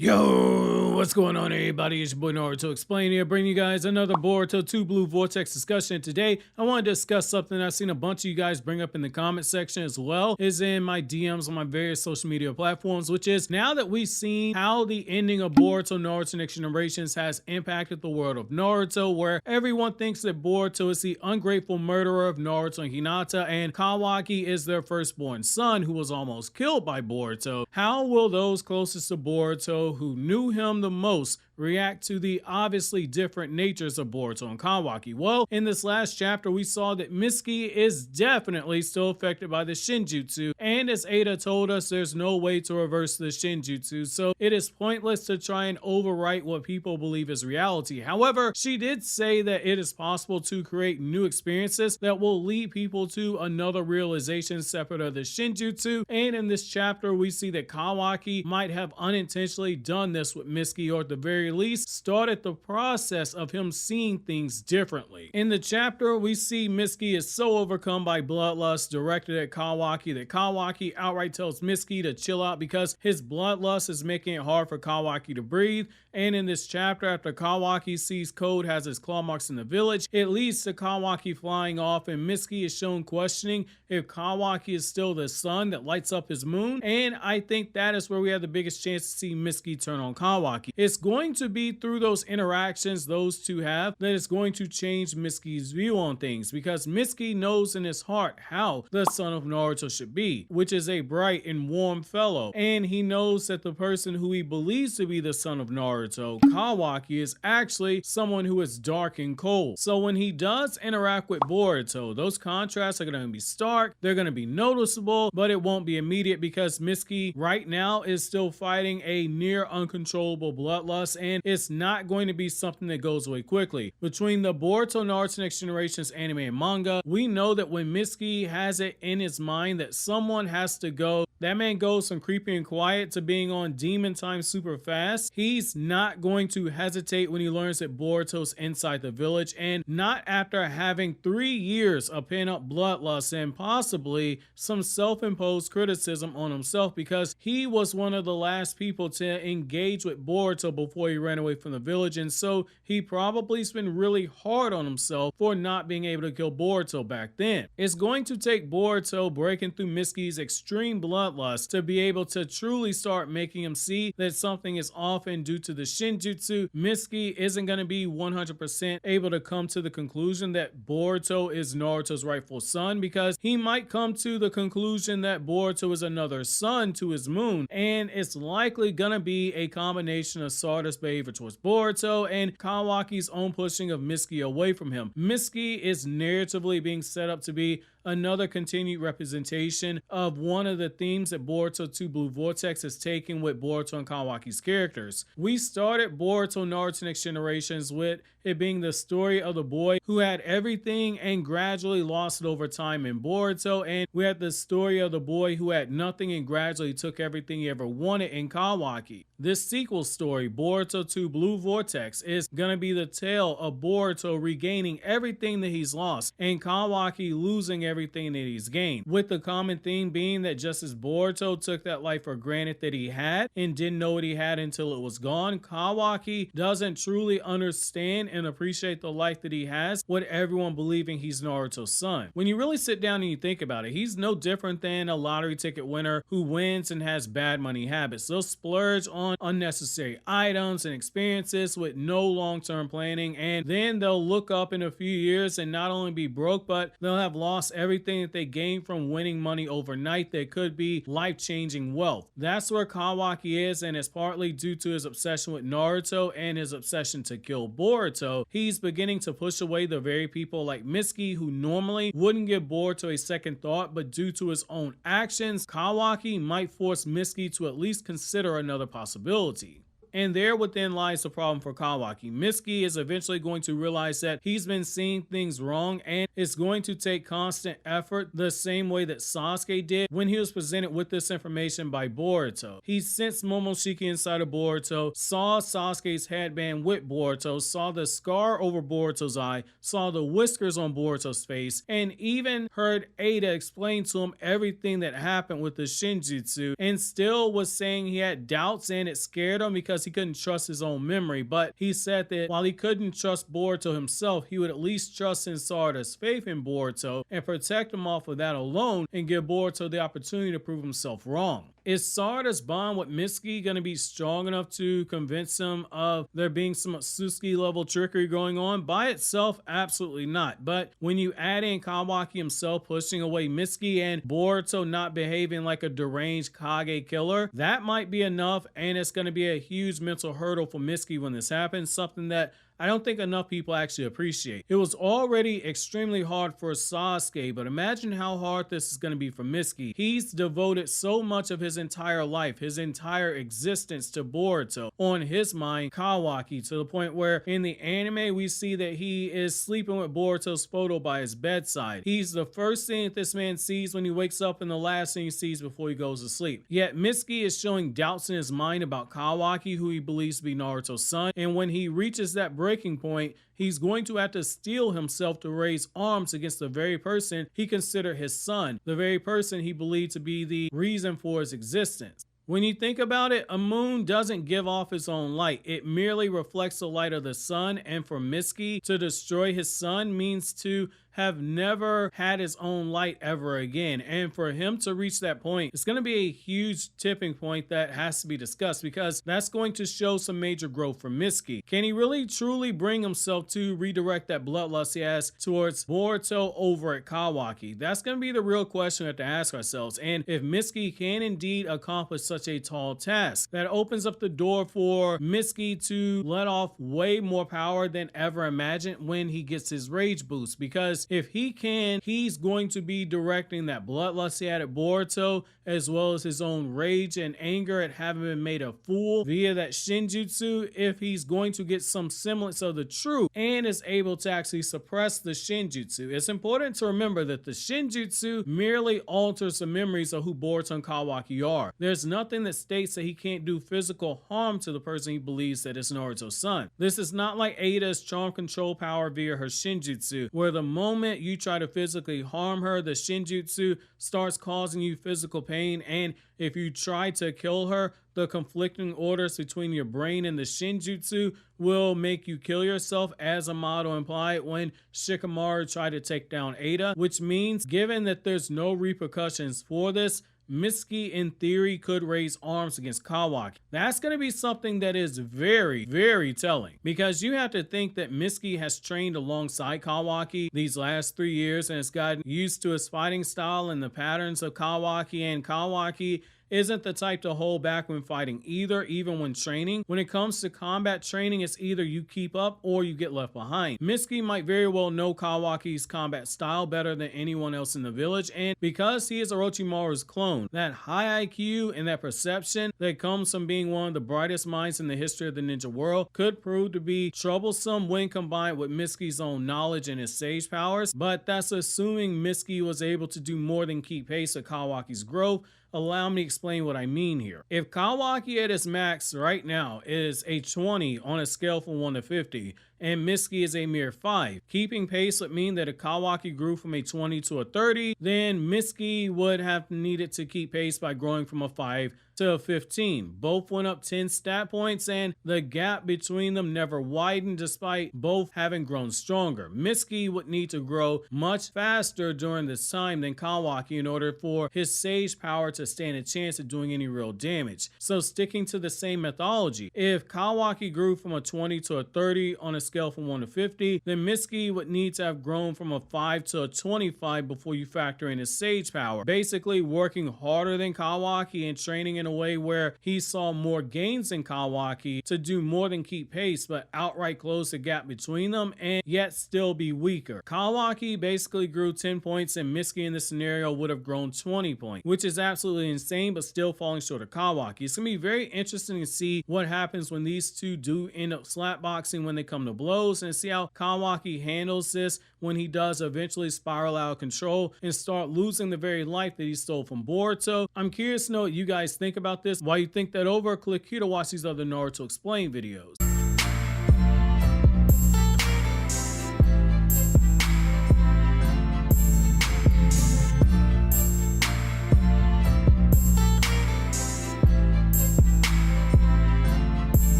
Yo, what's going on everybody? It's your boy Naruto Explain here, bringing you guys another Boruto Two Blue Vortex discussion. Today, I want to discuss something I've seen a bunch of you guys bring up in the comment section as well, is in my DMs on my various social media platforms, which is now that we've seen how the ending of Boruto Naruto Next Generations has impacted the world of Naruto, where everyone thinks that Boruto is the ungrateful murderer of Naruto and Hinata, and Kawaki is their firstborn son who was almost killed by Boruto. How will those closest to Boruto who knew him the most react to the obviously different natures of Boruto and Kawaki? Well, in this last chapter, we saw that Mitsuki is definitely still affected by the Shinjutsu, and as Ada told us, there's no way to reverse the Shinjutsu, so it is pointless to try and overwrite what people believe is reality. However, she did say that it is possible to create new experiences that will lead people to another realization separate of the Shinjutsu, and in this chapter, we see that Kawaki might have unintentionally done this with Mitsuki, or at the very least started the process of him seeing things differently. In the chapter, we see Mitsuki is so overcome by bloodlust directed at Kawaki that Kawaki outright tells Mitsuki to chill out because his bloodlust is making it hard for Kawaki to breathe. And in this chapter, after Kawaki sees Code has his claw marks in the village, it leads to Kawaki flying off, and Mitsuki is shown questioning if Kawaki is still the sun that lights up his moon. And I think that is where we have the biggest chance to see Mitsuki turn on Kawaki. It's going to be through those interactions those two have that it's going to change Mitsuki's view on things, because Mitsuki knows in his heart how the son of Naruto should be, which is a bright and warm fellow, and he knows that the person who he believes to be the son of Naruto, Kawaki, is actually someone who is dark and cold. So when he does interact with Boruto, those contrasts are going to be stark, they're going to be noticeable, but it won't be immediate because Mitsuki right now is still fighting a near uncontrollable bloodlust, and it's not going to be something that goes away quickly. Between the Boruto Naruto Next Generations anime and manga, we know that when Mitsuki has it in his mind that someone has to go, that man goes from creepy and quiet to being on demon time super fast. He's not going to hesitate when he learns that Boruto's inside the village, and not after having 3 years of pent-up bloodlust and possibly some self-imposed criticism on himself, because he was one of the last people to engage with Boruto before he ran away from the village, and so he probably's been really hard on himself for not being able to kill Boruto back then. It's going to take Boruto breaking through Mitsuki's extreme bloodlust to be able to truly start making him see that something is off, and due to the Shinjutsu, Mitsuki isn't going to be 100% able to come to the conclusion that Boruto is Naruto's rightful son, because he might come to the conclusion that Boruto is another son to his moon, and it's likely going to be a combination of Sarda's behavior towards Boruto and Kawaki's own pushing of Mitsuki away from him. Mitsuki is narratively being set up to be another continued representation of one of the themes that Boruto Two Blue Vortex has taken with Boruto and Kawaki's characters. We started Boruto Naruto Next Generations with it being the story of the boy who had everything and gradually lost it over time in Boruto, and we had the story of the boy who had nothing and gradually took everything he ever wanted in Kawaki. This sequel story, Boruto Two Blue Vortex, is gonna be the tale of Boruto regaining everything that he's lost and Kawaki losing everything that he's gained, with the common theme being that just as Boruto took that life for granted that he had and didn't know what he had until it was gone, Kawaki doesn't truly understand and appreciate the life that he has with everyone believing he's Naruto's son. When you really sit down and you think about it, he's no different than a lottery ticket winner who wins and has bad money habits. They'll splurge on unnecessary items and experiences with no long-term planning, and then they'll look up in a few years and not only be broke, but they'll have lost everything that they gained from winning money overnight that could be life-changing wealth. That's where Kawaki is, and it's partly due to his obsession with Naruto and his obsession to kill Boruto. He's beginning to push away the very people like Mitsuki who normally wouldn't give Boruto a second thought, but due to his own actions, Kawaki might force Mitsuki to at least consider another possibility. And there within lies the problem for Kawaki. Mitsuki is eventually going to realize that he's been seeing things wrong, and it's going to take constant effort the same way that Sasuke did when he was presented with this information by Boruto. He sensed Momoshiki inside of Boruto, saw Sasuke's headband with Boruto, saw the scar over Boruto's eye, saw the whiskers on Boruto's face, and even heard Ada explain to him everything that happened with the Shinjutsu, and still was saying he had doubts and it scared him because he couldn't trust his own memory. But he said that while he couldn't trust Boruto himself, he would at least trust in Sarada's faith in Boruto and protect him off of that alone and give Boruto the opportunity to prove himself wrong. Is Sarada's bond with Mitsuki going to be strong enough to convince him of there being some OTSUTSUKI level trickery going on? By itself, absolutely not. But when you add in Kawaki himself pushing away Mitsuki and Boruto not behaving like a deranged Kage killer, that might be enough, and it's going to be a huge mental hurdle for Mitsuki when this happens, something that I don't think enough people actually appreciate. It was already extremely hard for Sasuke, but imagine how hard this is going to be for Mitsuki. He's devoted so much of his entire life, his entire existence to Boruto. On his mind, Kawaki, to the point where in the anime we see that he is sleeping with Boruto's photo by his bedside. He's the first thing that this man sees when he wakes up and the last thing he sees before he goes to sleep. Yet Mitsuki is showing doubts in his mind about Kawaki, who he believes to be Naruto's son, and when he reaches that breaking point, he's going to have to steel himself to raise arms against the very person he considered his son, the very person he believed to be the reason for his existence. When you think about it, a moon doesn't give off its own light. It merely reflects the light of the sun, and for Mitsuki to destroy his son means to have never had his own light ever again. And for him to reach that point, it's going to be a huge tipping point that has to be discussed, because that's going to show some major growth for Mitsuki. Can he really truly bring himself to redirect that bloodlust he has towards Boruto over at Kawaki? That's going to be the real question we have to ask ourselves. And if Mitsuki can indeed accomplish such a tall task, that opens up the door for Mitsuki to let off way more power than ever imagined when he gets his rage boost, because if he can, he's going to be directing that bloodlust he had at Boruto, as well as his own rage and anger at having been made a fool via that Shinjutsu, if he's going to get some semblance of the truth and is able to actually suppress the Shinjutsu. It's important to remember that the Shinjutsu merely alters the memories of who Boruto and Kawaki are. There's nothing that states that he can't do physical harm to the person he believes that is Naruto's son. This is not like Ada's charm control power via her Shinjutsu, where the moment you try to physically harm her, the Shinjutsu starts causing you physical pain, and if you try to kill her, the conflicting orders between your brain and the Shinjutsu will make you kill yourself, as Amado implied when Shikamaru tried to take down Ada, which means, given that there's no repercussions for this, Mitsuki in theory could raise arms against Kawaki. That's going to be something that is very, very telling, because you have to think that Mitsuki has trained alongside Kawaki these last 3 years and has gotten used to his fighting style and the patterns of Kawaki, and Kawaki isn't the type to hold back when fighting either, even when training. When it comes to combat training, it's either you keep up or you get left behind. Mitsuki might very well know Kawaki's combat style better than anyone else in the village, and because he is Orochimaru's clone, that high IQ and that perception that comes from being one of the brightest minds in the history of the ninja world could prove to be troublesome when combined with Mitsuki's own knowledge and his sage powers, but that's assuming Mitsuki was able to do more than keep pace with Kawaki's growth. Allow me to explain what I mean here. If Kawaki at his max right now is a 20 on a scale from 1 to 50, and Mitsuki is a mere 5, keeping pace would mean that if Kawaki grew from a 20 to a 30, then Mitsuki would have needed to keep pace by growing from a 5 to a 15. Both went up 10 stat points, and the gap between them never widened despite both having grown stronger. Mitsuki would need to grow much faster during this time than Kawaki in order for his sage power to stand a chance at doing any real damage. So sticking to the same methodology, if Kawaki grew from a 20 to a 30 on a scale from 1 to 50, then Mitsuki would need to have grown from a 5 to a 25 before you factor in his sage power, basically working harder than Kawaki and training in a way where he saw more gains in Kawaki to do more than keep pace, but outright close the gap between them and yet still be weaker. Kawaki basically grew 10 points and Mitsuki in this scenario would have grown 20 points, which is absolutely insane, but still falling short of Kawaki. It's going to be very interesting to see what happens when these two do end up slapboxing when they come to blows, and see how Kawaki handles this when he does eventually spiral out of control and start losing the very life that he stole from Boruto. I'm curious to know what you guys think about this. While you think that over, click here to watch these other Naruto Explain videos.